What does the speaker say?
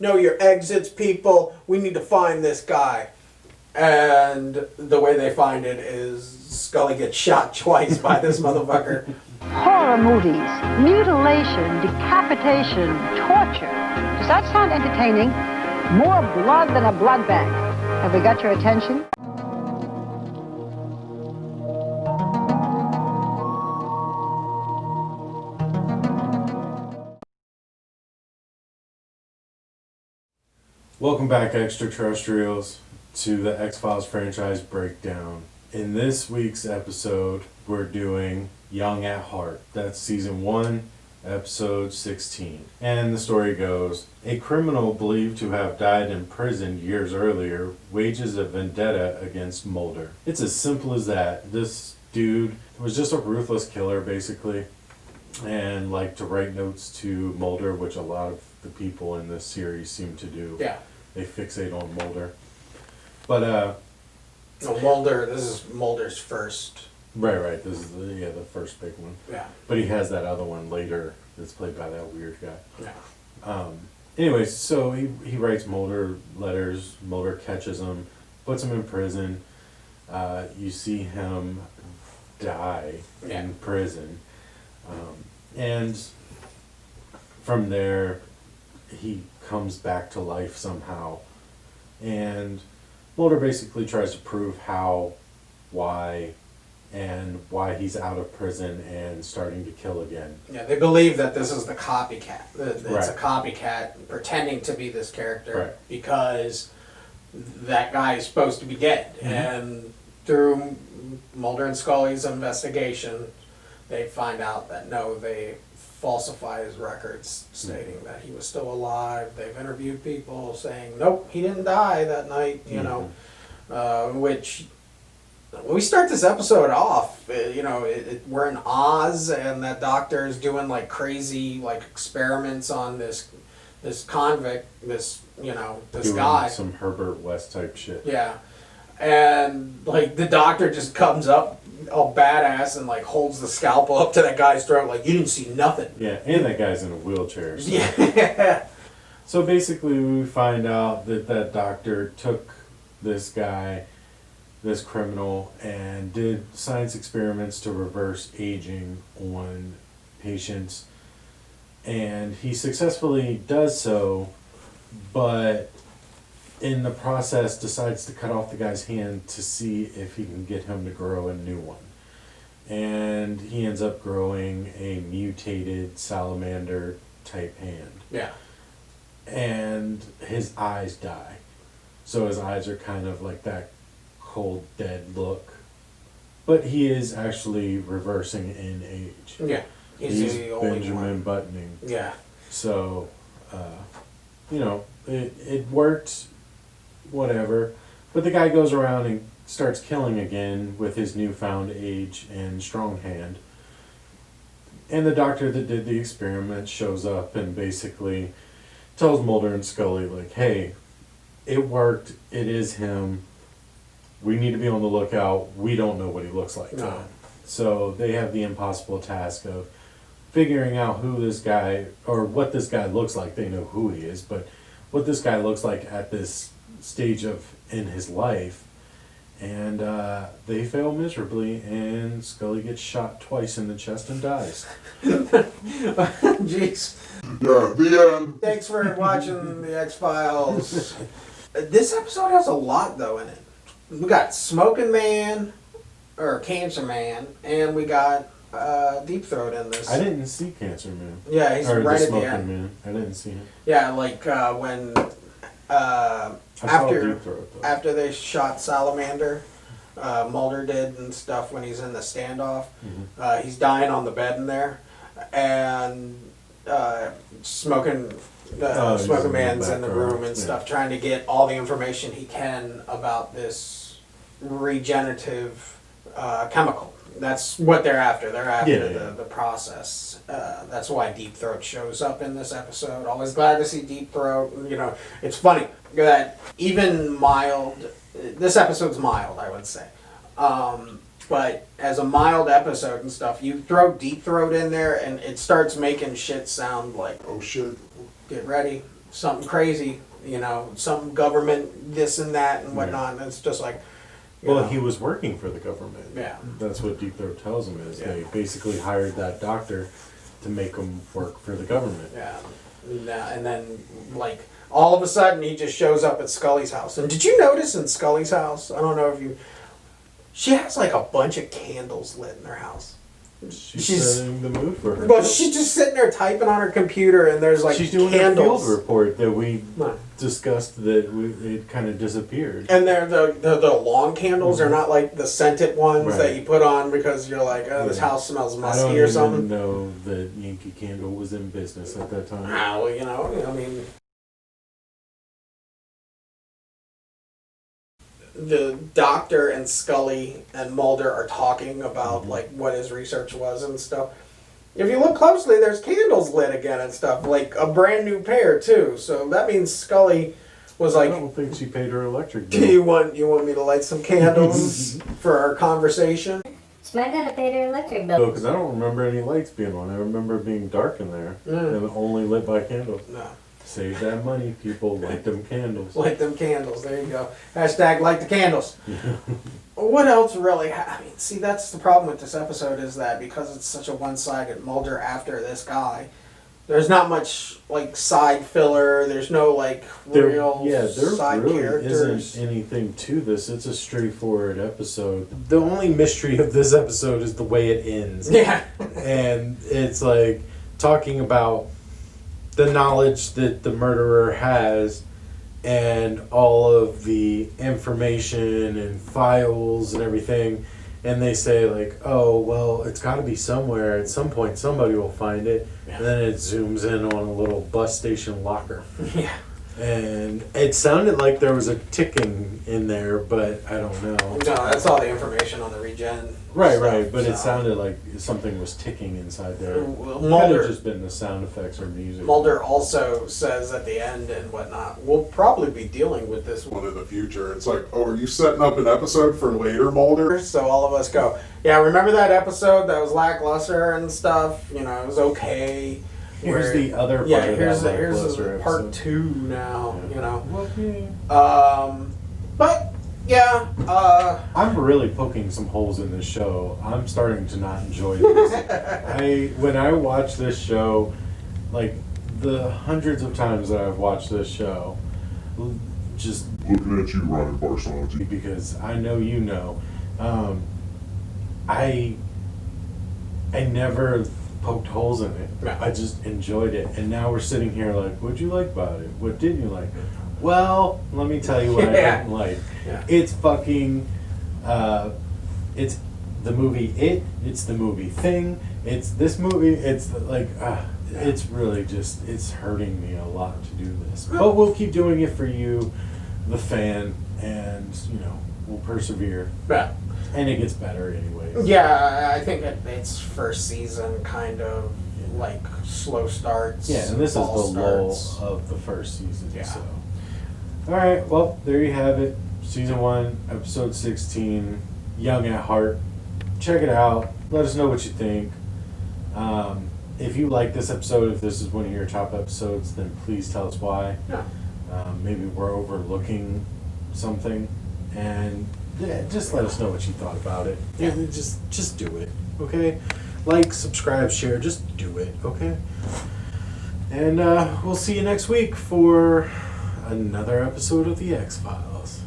know your exits, people. We need to find this guy. And the way they find it is Scully gets shot twice by this motherfucker. Horror movies, mutilation, decapitation, torture. Does that sound entertaining? More blood than a blood bank. Have we got your attention? Welcome back, extraterrestrials, to the X-Files franchise breakdown. In this week's episode, we're doing Young at Heart. That's season 1, episode 16. And the story goes, a criminal believed to have died in prison years earlier wages a vendetta against Mulder. It's as simple as that. This dude was just a ruthless killer, basically, and liked to write notes to Mulder, which a lot of the people in this series seem to do. Yeah. They fixate on Mulder. But, No, Mulder, this is Mulder's first. Right. This is the first big one. Yeah. But he has that other one later that's played by that weird guy. Yeah. Anyway, so he writes Mulder letters. Mulder catches him, puts him in prison. You see him die in prison. And from there, he comes back to life somehow. And Mulder basically tries to prove how, why he's out of prison and starting to kill again. Yeah, they believe that this is the copycat. It's Right. a copycat pretending to be this character Right. because that guy is supposed to be dead. Mm-hmm. And through Mulder and Scully's investigation, they find out that no, they falsify his records stating that he was still alive. They've interviewed people saying, nope, he didn't die that night, you know, which... When we start this episode off, we're in Oz, and that doctor is doing like crazy like experiments on this convict, this Doing guy. some Herbert West type shit. Yeah, and like the doctor just comes up all badass and like holds the scalpel up to that guy's throat, like you didn't see nothing. Yeah, and that guy's in a wheelchair. So. Yeah. So basically, we find out that doctor took this guy, this criminal, and did science experiments to reverse aging on patients. And he successfully does so, but in the process decides to cut off the guy's hand to see if he can get him to grow a new one. And he ends up growing a mutated salamander type hand. Yeah. And his eyes die. So his eyes are kind of like that cold, dead look. But he is actually reversing in age. Yeah. He's the only Benjamin one. Buttoning. Yeah. So, it worked, whatever. But the guy goes around and starts killing again with his newfound age and strong hand. And the doctor that did the experiment shows up and basically tells Mulder and Scully, like, hey, it worked, it is him, we need to be on the lookout, we don't know what he looks like. No. So they have the impossible task of figuring out who this guy, or what this guy looks like. They know who he is, but what this guy looks like at this stage in his life. And they fail miserably, and Scully gets shot twice in the chest and dies. Jeez. Yeah, the end. Thanks for watching the X-Files. This episode has a lot, though, in it. We got Smoking Man, or Cancer Man, and we got Deep Throat in this. I didn't see Cancer Man. Yeah, he's or right the at the Smoking end. Man. I didn't see him. Yeah, like when I saw Deep Throat, though. after they shot Salamander, Mulder did and stuff when he's in the standoff. Mm-hmm. He's dying on the bed in there, and Smoking he's in the Man's in the back row, room and stuff, trying to get all the information he can about this regenerative chemical. That's what they're after. They're after the process. That's why Deep Throat shows up in this episode. Always glad to see Deep Throat. It's funny that even mild. This episode's mild, I would say. But as a mild episode and stuff, you throw Deep Throat in there and it starts making shit sound like, Oh shit. get ready, something crazy, some government this and that and whatnot. And it's just like, Well, he was working for the government. Yeah. That's what Deep Throat tells him is Yeah. they basically hired that doctor to make him work for the government. Yeah. And then, like, all of a sudden he just shows up at Scully's house. And did you notice in Scully's house, I don't know if you, she has like a bunch of candles lit in her house. She's setting the mood for her. But she's just sitting there typing on her computer and there's like she's doing candles. a field report that we No. discussed that it kind of disappeared. And they're the long candles are not like the scented ones Right. that you put on because you're like, oh, this Yeah. house smells I musky don't or even something. know that Yankee Candle was in business at that time. Ah, well, I mean, the doctor and Scully and Mulder are talking about like what his research was and stuff. If you look closely, there's candles lit again and stuff, like a brand new pair too. So that means Scully was I like, don't think she paid her electric bill. "Do you want me to light some candles for our conversation?" She might not have paid her electric bill. Because I don't remember any lights being on. I remember it being dark in there and only lit by candles. No. Save that money, people. Light them candles. Light them candles. There you go. Hashtag light the candles. What else really? I mean, see, that's the problem with this episode is that because it's such a one-sided Mulder after this guy, there's not much like side filler. There's no like real there side really characters. isn't anything to this. It's a straightforward episode. The only mystery of this episode is the way it ends. Yeah. And it's like talking about the knowledge that the murderer has and all of the information and files and everything, and they say like, oh well, it's got to be somewhere at some point, somebody will find it. Yeah. And then it zooms in on a little bus station locker, Yeah. and it sounded like there was a ticking in there, but I don't know. No, that's all the information on the regen. Right, stuff, right, but it so. sounded like something was ticking inside there. Well, Could Mulder- have just been the sound effects or music. Mulder also says at the end and whatnot, we'll probably be dealing with this One in the future. It's like, oh, are you setting up an episode for later, Mulder? So all of us go, yeah, remember that episode that was lackluster and stuff? It was okay. Here's the other part yeah, of here's that here's lackluster part episode. 2 now, Yeah. But yeah, I'm really poking some holes in this show. I'm starting to not enjoy this. When I watch this show, like the hundreds of times that I've watched this show, just Looking at you, Ryan Barcelona. because I know you know, I never poked holes in it. Yeah. I just enjoyed it, and now we're sitting here like, what'd you like about it? What didn't you like? Well, let me tell you what I Yeah. didn't like. Yeah. It's fucking, it's the movie It. It's the movie Thing. It's this movie. It's like, it's really just, it's hurting me a lot to do this. But we'll keep doing it for you, the fan, and we'll persevere. yeah. And it gets better anyways. Yeah, I think it's first season kind of like slow starts. Yeah, and this is the fall lull starts. of the first season. Yeah. So, all right. Well, there you have it. Season 1, episode 16. Young at Heart. Check it out. Let us know what you think. If you like this episode, if this is one of your top episodes, then please tell us why. Yeah. Maybe we're overlooking something, and yeah, just let us know what you thought about it. Yeah. Just do it, okay? Like, subscribe, share, just do it, okay? And we'll see you next week for another episode of The X-Files.